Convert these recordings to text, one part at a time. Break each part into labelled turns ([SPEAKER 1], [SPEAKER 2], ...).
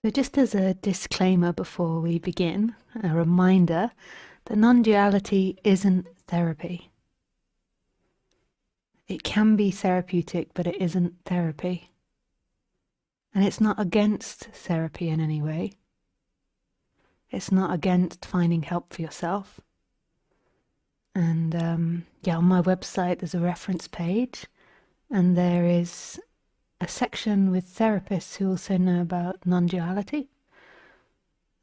[SPEAKER 1] So just as a disclaimer before we begin, a reminder that non-duality isn't therapy. It can be therapeutic, but it isn't therapy. And it's not against therapy in any way. It's not against finding help for yourself. And on my website there's a reference page, and there is a section with therapists who also know about non-duality.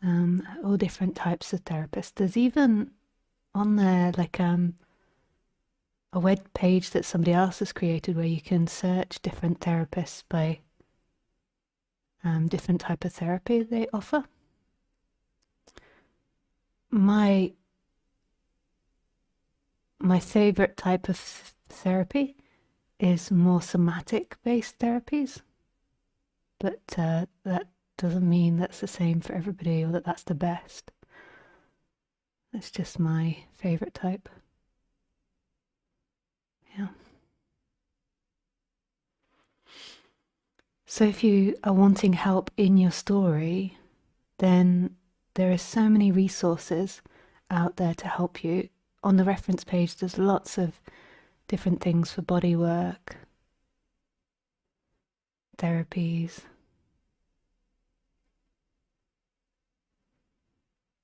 [SPEAKER 1] All different types of therapists. There's even on there like a web page that somebody else has created where you can search different therapists by different type of therapy they offer. My favorite type of therapy is more somatic based therapies, but that doesn't mean that's the same for everybody or that that's the best. That's just my favorite type. Yeah. So if you are wanting help in your story, then there are so many resources out there to help you. On the reference page, there's lots of different things for body work, therapies.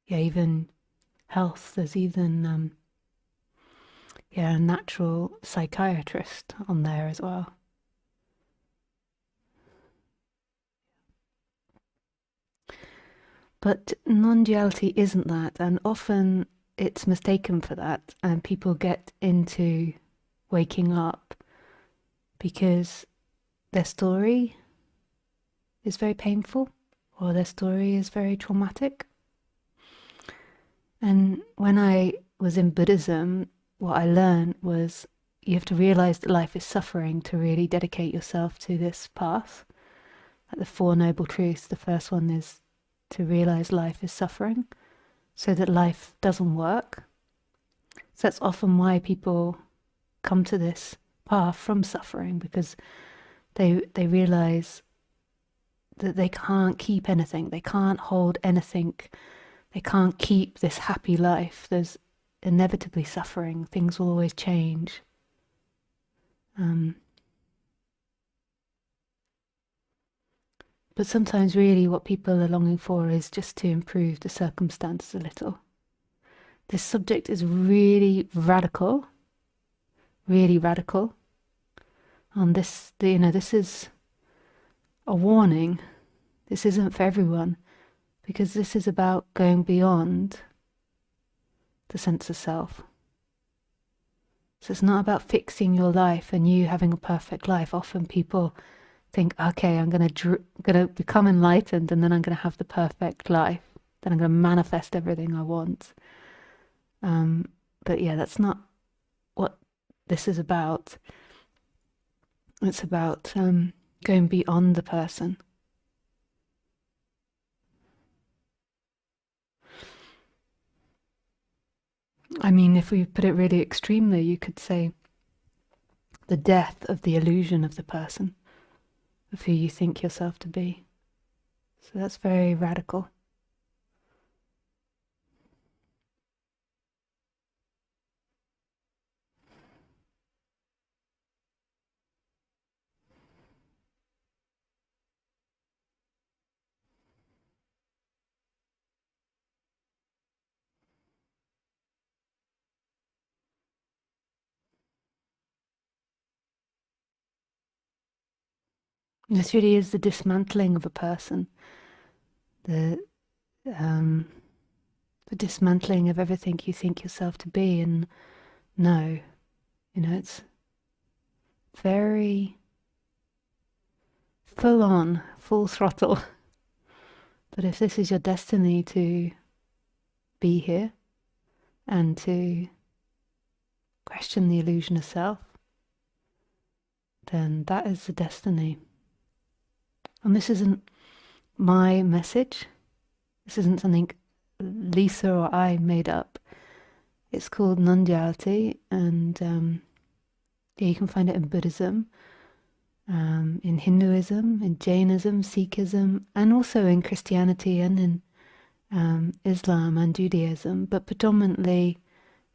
[SPEAKER 1] Yeah, even health. There's even a natural psychiatrist on there as well. But non-duality isn't that, and often it's mistaken for that, and people get into waking up because their story is very painful or their story is very traumatic. And when I was in Buddhism, what I learned was you have to realize that life is suffering to really dedicate yourself to this path. Like the Four Noble Truths, the first one is to realize life is suffering so that life doesn't work. So that's often why people come to this path from suffering, because they realize that they can't keep anything, they can't hold anything, they can't keep this happy life. There's inevitably suffering, things will always change. But sometimes really what people are longing for is just to improve the circumstances a little. This subject is really radical. On this, this is a warning. This isn't for everyone, because this is about going beyond the sense of self. So it's not about fixing your life and you having a perfect life. Often people think, okay, I'm gonna become enlightened and then I'm gonna have the perfect life. Then I'm gonna manifest everything I want. But yeah, that's not what this is about. It's about going beyond the person. I mean, if we put it really extremely, you could say the death of the illusion of the person, of who you think yourself to be. So that's very radical. This really is the dismantling of a person, the dismantling of everything you think yourself to be. And no, it's very full on, full throttle. But if this is your destiny to be here and to question the illusion of self, then that is the destiny. And this isn't my message. This isn't something Lisa or I made up. It's called Nonduality, and you can find it in Buddhism. in Hinduism, in Jainism, Sikhism, and also in Christianity and in Islam and Judaism, but predominantly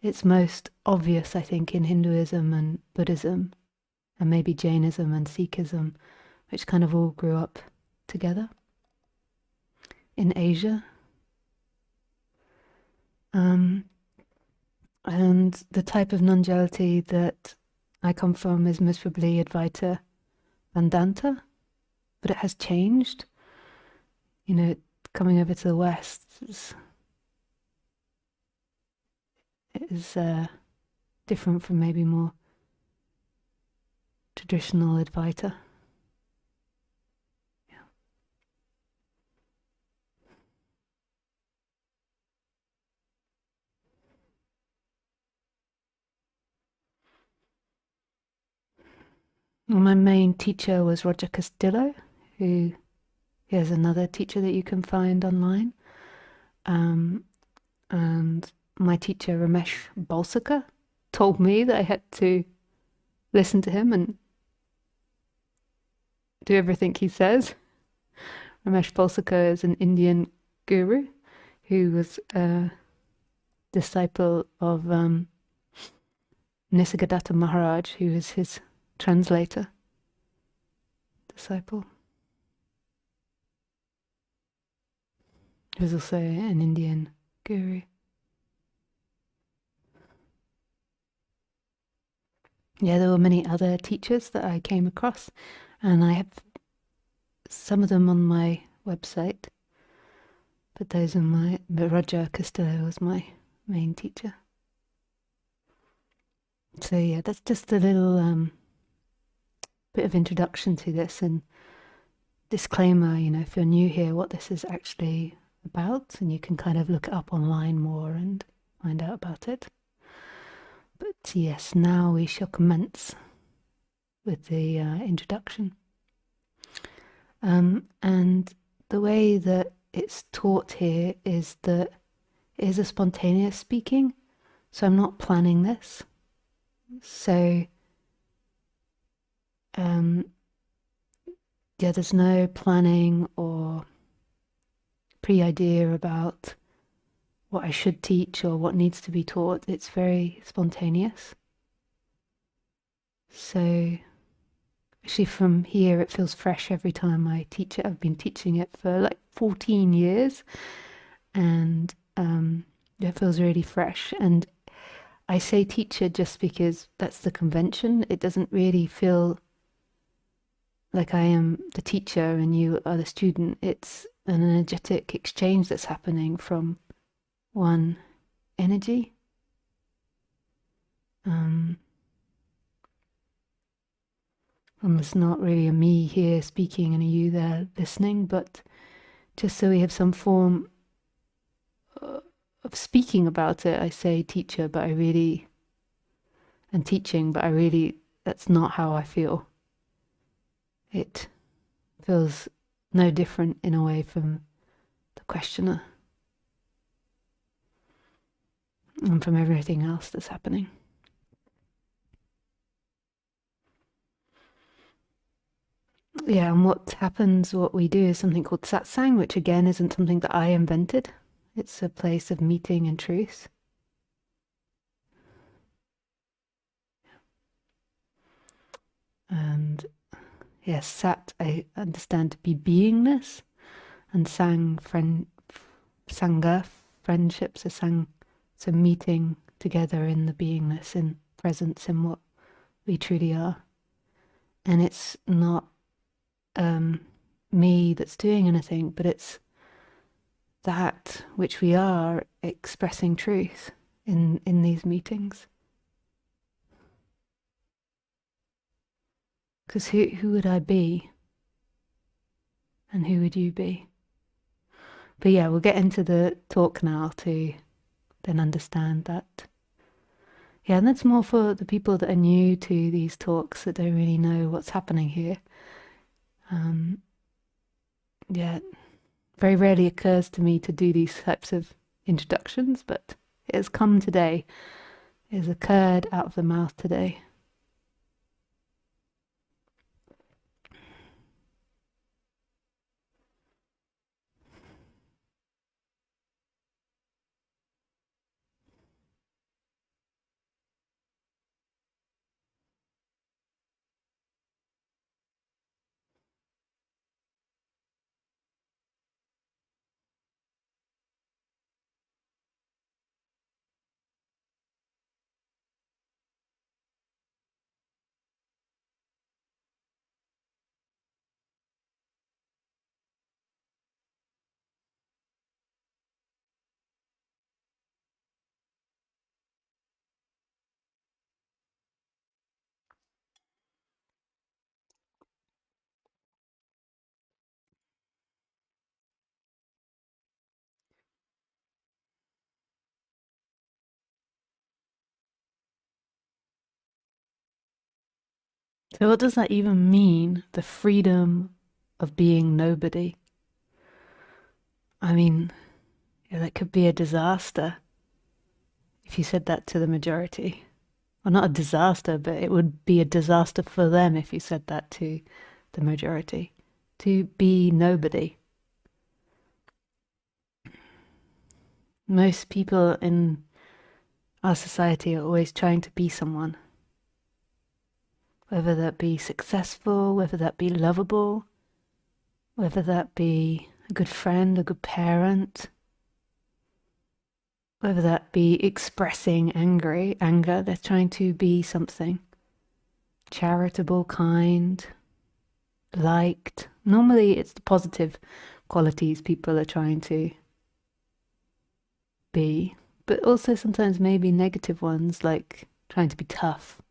[SPEAKER 1] it's most obvious, I think, in Hinduism and Buddhism, and maybe Jainism and Sikhism, which kind of all grew up together in Asia. And the type of non-duality that I come from is most probably Advaita Vedanta, but it has changed. You know, coming over to the West is different from maybe more traditional Advaita. Well, my main teacher was Roger Castillo, who is another teacher that you can find online. And my teacher, Ramesh Balsaka, told me that I had to listen to him and do everything he says. Ramesh Balsaka is an Indian guru who was a disciple of Nisargadatta Maharaj, who was his translator, disciple. He was also an Indian guru. Yeah, there were many other teachers that I came across, and I have some of them on my website, but those are but Roger Castillo was my main teacher. So yeah, that's just a little bit of introduction to this and disclaimer, you know, if you're new here, what this is actually about, and you can kind of look it up online more and find out about it. But yes, now we shall commence with the introduction. And the way that it's taught here is that it is a spontaneous speaking, so I'm not planning this. So, yeah, there's no planning or pre-idea about what I should teach or what needs to be taught. It's very spontaneous. So actually from here it feels fresh every time I teach it. I've been teaching it for like 14 years and it feels really fresh. And I say teacher just because that's the convention. It doesn't really feel like I am the teacher and you are the student. It's an energetic exchange that's happening from one energy. And there's not really a me here speaking and a you there listening, but just so we have some form of speaking about it, I say teacher, but I really, and teaching, but I really, that's not how I feel. It feels no different in a way from the questioner and from everything else that's happening. Yeah, and what happens, what we do is something called satsang, which again isn't something that I invented. It's a place of meeting and truth. And yes, sat, I understand to be beingness, and sang, sangha, friendship, so meeting together in the beingness, in presence, in what we truly are. And it's not me that's doing anything, but it's that which we are expressing truth in these meetings. Because who would I be? And who would you be? But yeah, we'll get into the talk now to then understand that. Yeah, and that's more for the people that are new to these talks that don't really know what's happening here. Yeah, very rarely occurs to me to do these types of introductions, but it has come today. It has occurred out of the mouth today. So what does that even mean? The freedom of being nobody? I mean, yeah, that could be a disaster if you said that to the majority. Well, not a disaster, but it would be a disaster for them if you said that to the majority. To be nobody. Most people in our society are always trying to be someone, whether that be successful, whether that be lovable, whether that be a good friend, a good parent, whether that be expressing anger, they're trying to be something charitable, kind, liked. Normally it's the positive qualities people are trying to be, but also sometimes maybe negative ones, like trying to be tough,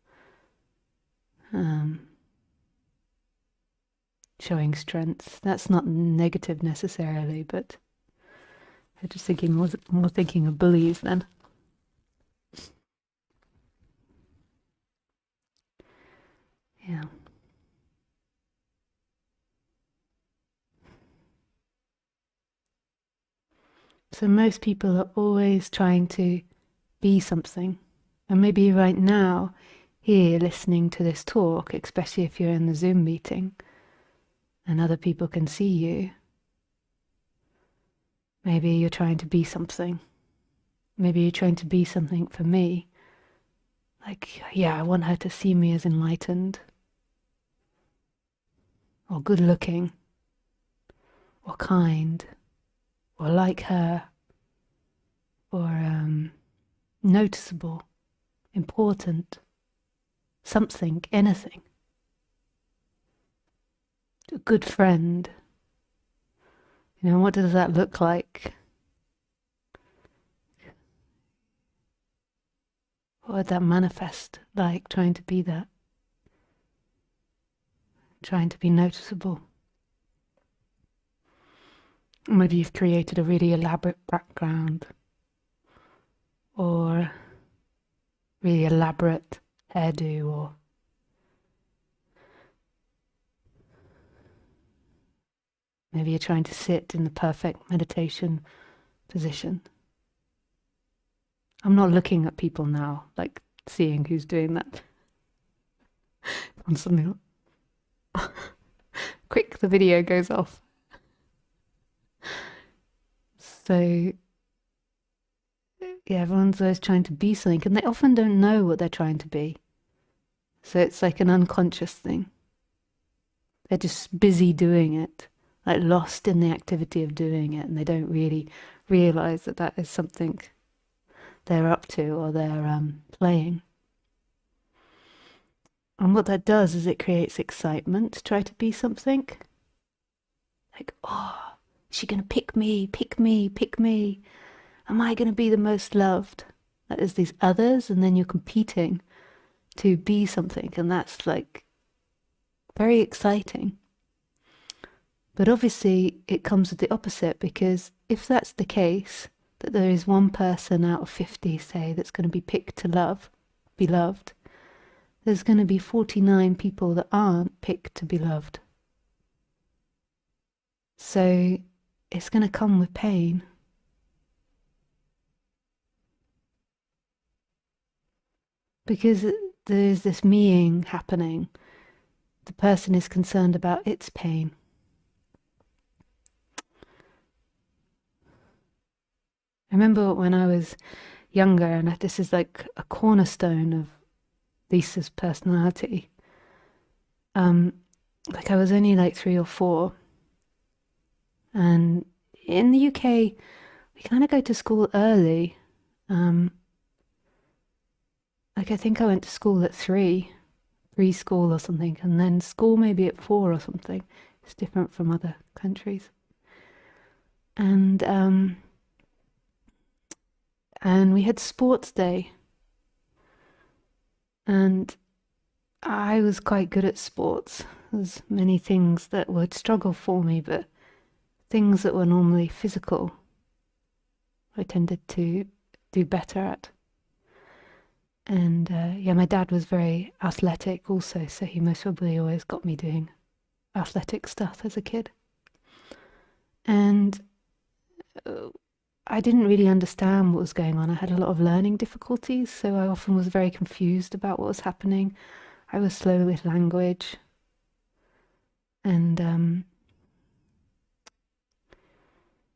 [SPEAKER 1] showing strength. That's not negative necessarily, but I'm just thinking more thinking of bullies then. Yeah. So most people are always trying to be something. And maybe right now, here listening to this talk, especially if you're in the Zoom meeting and other people can see you, maybe you're trying to be something. Maybe you're trying to be something for me. Like, yeah, I want her to see me as enlightened, or good looking, or kind, or like her, or noticeable, important, something, anything. A good friend. You know, what does that look like? What would that manifest like, trying to be that? Trying to be noticeable. Maybe you've created a really elaborate background, or really elaborate hairdo, or maybe you're trying to sit in the perfect meditation position. I'm not looking at people now, like seeing who's doing that. On something. Quick, the video goes off. So, yeah, everyone's always trying to be something, and they often don't know what they're trying to be. So it's like an unconscious thing. They're just busy doing it, like lost in the activity of doing it, and they don't really realize that that is something they're up to or they're playing. And what that does is it creates excitement to try to be something. Like, oh, is she going to pick me, pick me, pick me? Am I going to be the most loved? That is these others, and then you're competing to be something, and that's like very exciting. But obviously, it comes with the opposite, because if that's the case, that there is one person out of 50, say, that's going to be picked to be loved, there's going to be 49 people that aren't picked to be loved. So it's going to come with pain. Because there's this meing happening. The person is concerned about its pain. I remember when I was younger, and this is like a cornerstone of Lisa's personality. Like I was only like 3 or 4, and in the UK, we kind of go to school early. Like I think I went to school at 3, preschool or something, and then school maybe at 4 or something. It's different from other countries. And we had sports day, and I was quite good at sports. There's many things that would struggle for me, but things that were normally physical, I tended to do better at. And yeah, my dad was very athletic also, so he most probably always got me doing athletic stuff as a kid. And I didn't really understand what was going on. I had a lot of learning difficulties, so I often was very confused about what was happening. I was slow with language. And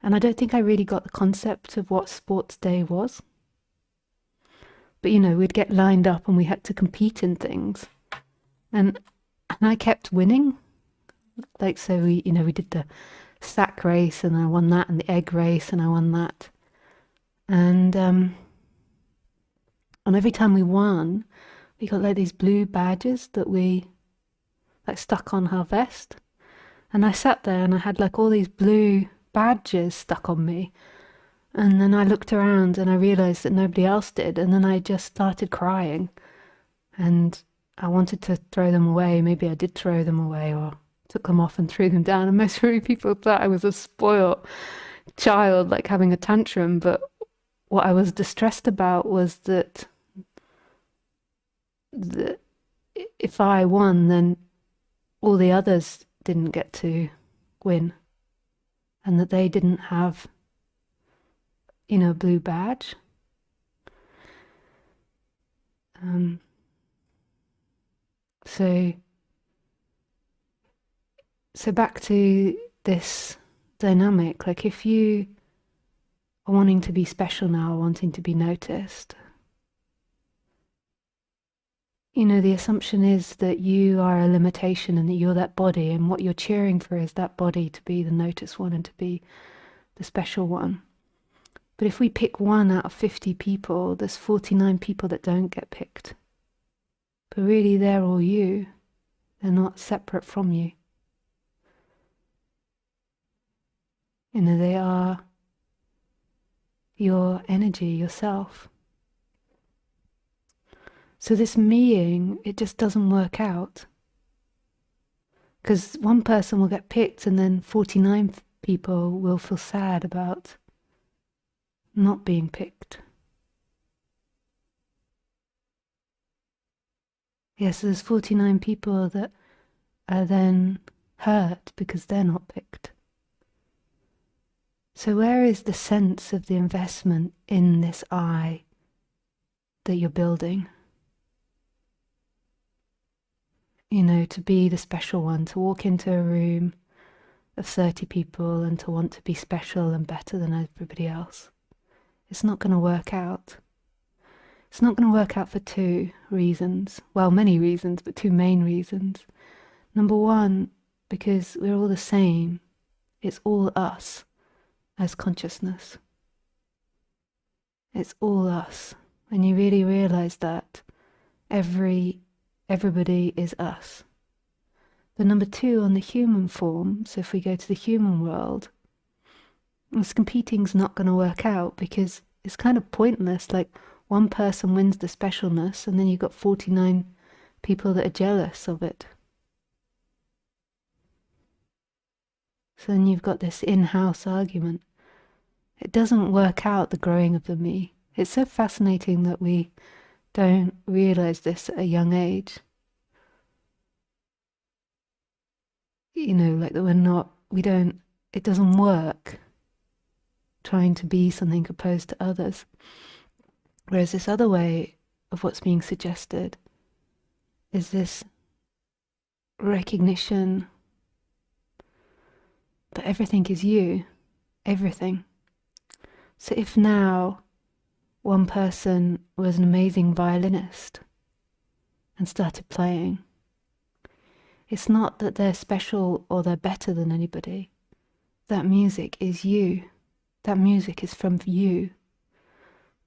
[SPEAKER 1] I don't think I really got the concept of what sports day was. But we'd get lined up and we had to compete in things. And I kept winning. Like, so we did the sack race and I won that, and the egg race and I won that. And every time we won, we got like these blue badges that we like stuck on our vest. And I sat there and I had like all these blue badges stuck on me. And then I looked around and I realized that nobody else did. And then I just started crying. And I wanted to throw them away. Maybe I did throw them away or took them off and threw them down. And most people thought I was a spoiled child, like having a tantrum. But what I was distressed about was that if I won, then all the others didn't get to win. And that they didn't have, a blue badge. So back to this dynamic, like if you are wanting to be special now, wanting to be noticed, the assumption is that you are a limitation and that you're that body, and what you're cheering for is that body to be the noticed one and to be the special one. But if we pick 1 out of 50 people, there's 49 people that don't get picked. But really, they're all you. They're not separate from you. They are your energy, yourself. So this meing, it just doesn't work out. Because one person will get picked and then 49 people will feel sad about not being picked. Yes, there's 49 people that are then hurt because they're not picked. So where is the sense of the investment in this I that you're building? To be the special one, to walk into a room of 30 people and to want to be special and better than everybody else. It's not going to work out. It's not going to work out for 2 reasons. Well, many reasons, but 2 main reasons. Number 1, because we're all the same. It's all us as consciousness. It's all us. And you really realize that everybody is us. But number 2, on the human form, so if we go to the human world, this competing's not going to work out because it's kind of pointless. Like, one person wins the specialness and then you've got 49 people that are jealous of it. So then you've got this in-house argument. It doesn't work out, the growing of the me. It's so fascinating that we don't realize this at a young age. Like that it doesn't work trying to be something opposed to others. Whereas this other way of what's being suggested is this recognition that everything is you, everything. So if now one person was an amazing violinist and started playing, it's not that they're special or they're better than anybody. That music is you. That music is from you.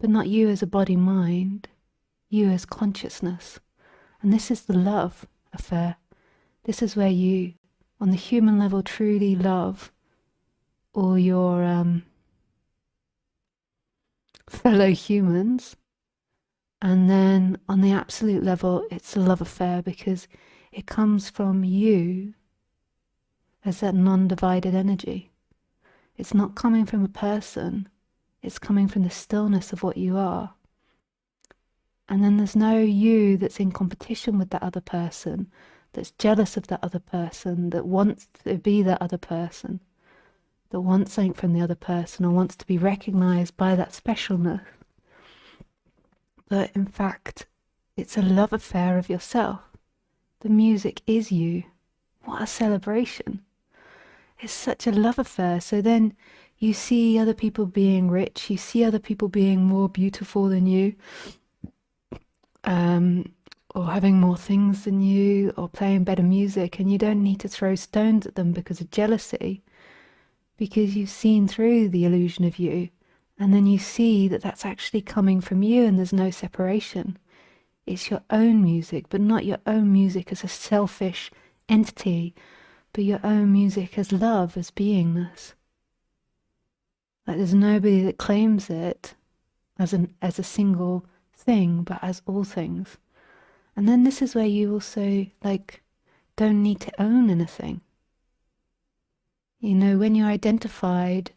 [SPEAKER 1] But not you as a body-mind, you as consciousness. And this is the love affair. This is where you, on the human level, truly love all your fellow humans. And then on the absolute level, it's a love affair because it comes from you as that non-divided energy. It's not coming from a person. It's coming from the stillness of what you are. And then there's no you that's in competition with that other person, that's jealous of that other person, that wants to be that other person, that wants something from the other person or wants to be recognized by that specialness. But in fact, it's a love affair of yourself. The music is you. What a celebration. It's such a love affair. So then you see other people being rich, you see other people being more beautiful than you, or having more things than you, or playing better music, and you don't need to throw stones at them because of jealousy, because you've seen through the illusion of you, and then you see that that's actually coming from you and there's no separation. It's your own music, but not your own music as a selfish entity, but your own music as love, as beingness. Like there's nobody that claims it as a single thing, but as all things. And then this is where you also don't need to own anything. You know, when you're identified,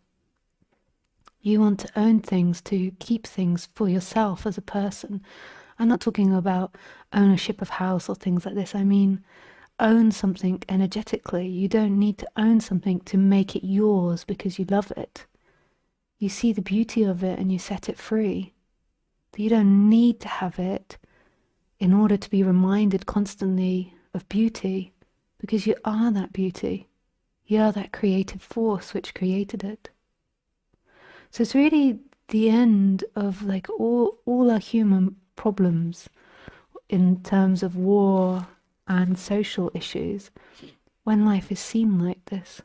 [SPEAKER 1] you want to own things to keep things for yourself as a person. I'm not talking about ownership of house or things like this. I mean, own something energetically. You don't need to own something to make it yours because you love it. You see the beauty of it and you set it free. You don't need to have it in order to be reminded constantly of beauty, because you are that beauty. You are that creative force which created it. So it's really the end of all our human problems in terms of war and social issues when life is seen like this.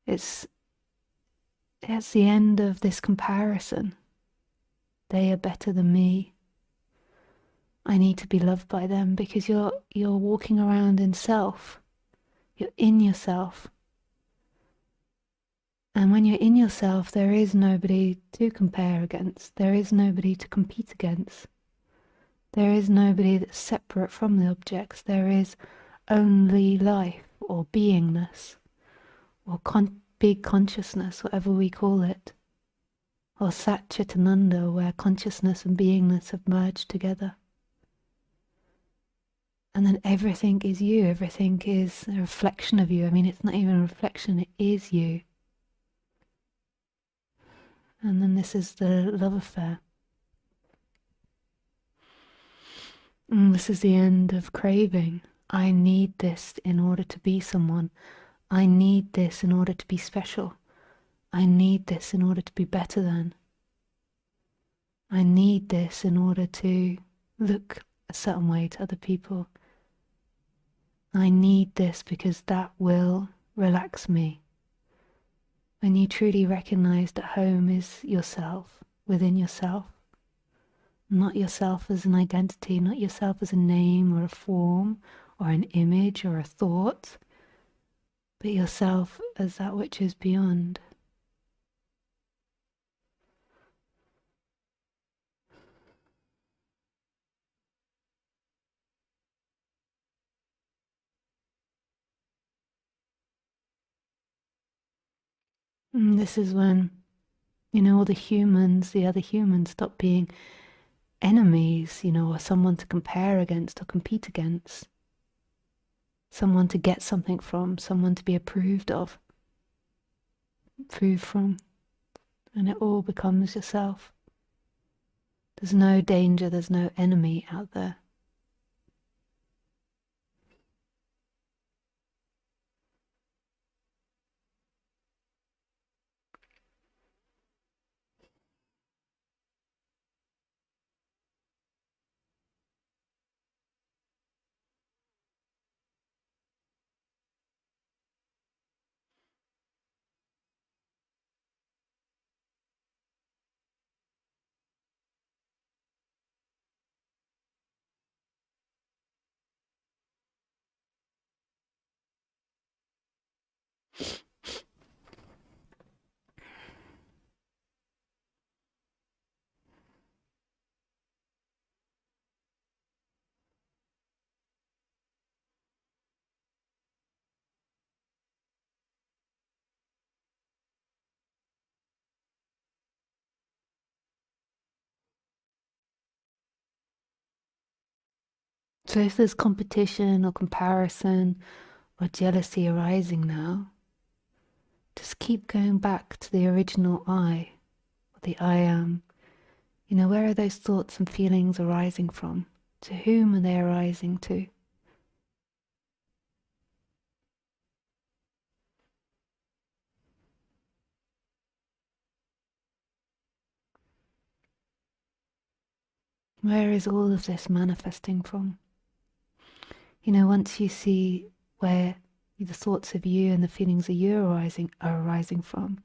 [SPEAKER 1] It's the end of this comparison. They are better than me. I need to be loved by them, because you're walking around in self. You're in yourself. And when you're in yourself, there is nobody to compare against. There is nobody to compete against. There is nobody that's separate from the objects. There is only life, or beingness, or big consciousness, whatever we call it. Or Satchitananda, where consciousness and beingness have merged together. And then everything is you. Everything is a reflection of you. I mean, it's not even a reflection, it is you. And then this is the love affair. And this is the end of craving. I need this in order to be someone. I need this in order to be special. I need this in order to be better than. I need this in order to look a certain way to other people. I need this because that will relax me. When you truly recognize that home is yourself, within yourself, not yourself as an identity, not yourself as a name or a form or an image or a thought, but yourself as that which is beyond. And this is when, all the other humans stop being enemies, or someone to compare against or compete against. Someone to get something from, someone to be approved of, approved from. And it all becomes yourself. There's no danger, there's no enemy out there. So if there's competition or comparison or jealousy arising now, just keep going back to the original I, or the I am. You know, where are those thoughts and feelings arising from? To whom are they arising to? Where is all of this manifesting from? You know, once you see where the thoughts of you and the feelings of you are arising from,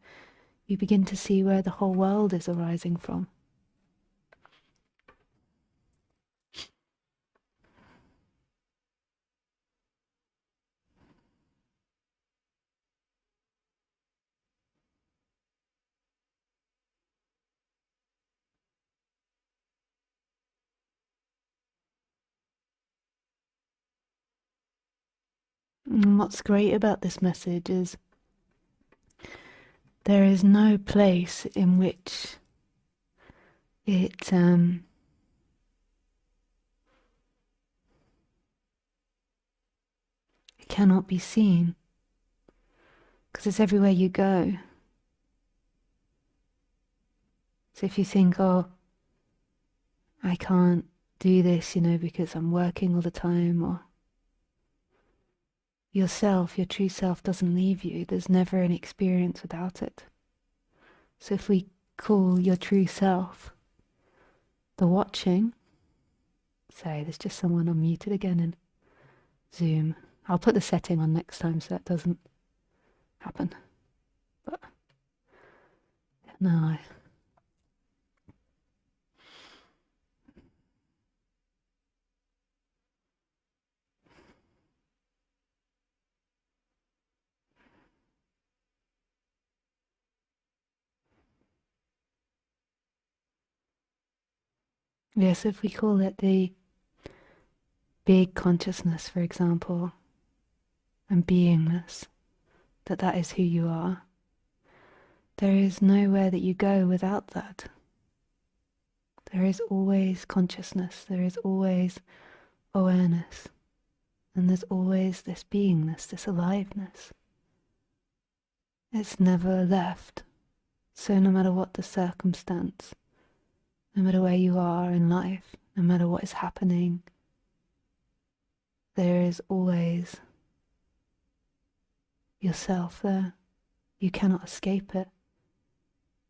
[SPEAKER 1] you begin to see where the whole world is arising from. And what's great about this message is there is no place in which it cannot be seen, because it's everywhere you go. So if you think, oh, I can't do this, you know, because I'm working all the time, or yourself, your true self doesn't leave you. There's never an experience without it. So if we call your true self the watching, say there's just someone unmuted again in Zoom. I'll put the setting on next time so that doesn't happen. But no. Yes, if we call it the big consciousness, for example, and beingness, that is who you are, there is nowhere that you go without that. There is always consciousness, there is always awareness, and there's always this beingness, this aliveness. It's never left. So no matter what the circumstance, no matter where you are in life, no matter what is happening, there is always yourself there. You cannot escape it.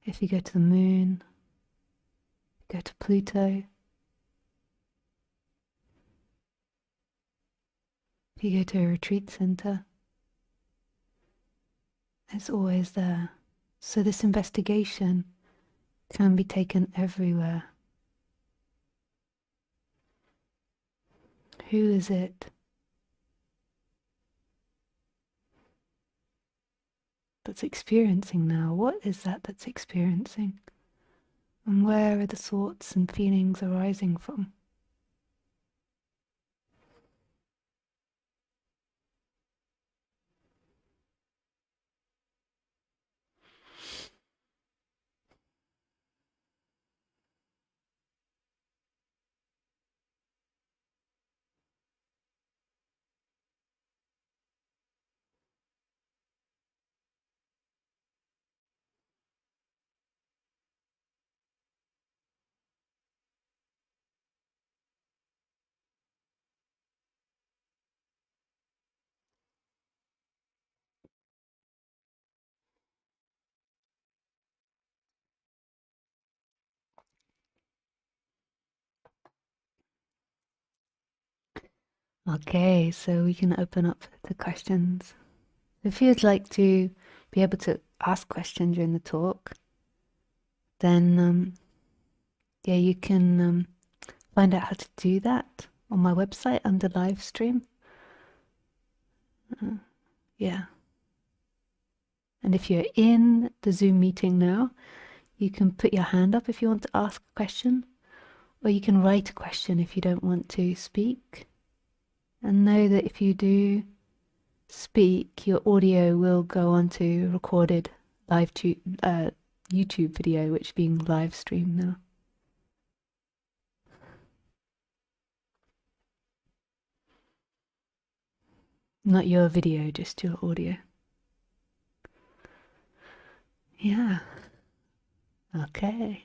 [SPEAKER 1] If you go to the moon, go to Pluto, if you go to a retreat center, it's always there. So this investigation can be taken everywhere. Who is it that's experiencing now? What is that that's experiencing? And where are the thoughts and feelings arising from? Okay, so we can open up to questions. If you'd like to be able to ask questions during the talk, then yeah, you can find out how to do that on my website under live stream. Yeah. And if you're in the Zoom meeting now, you can put your hand up if you want to ask a question, or you can write a question if you don't want to speak. And know that if you do speak, your audio will go onto recorded live YouTube video, which is being live streamed now. Not your video, just your audio. Yeah. Okay.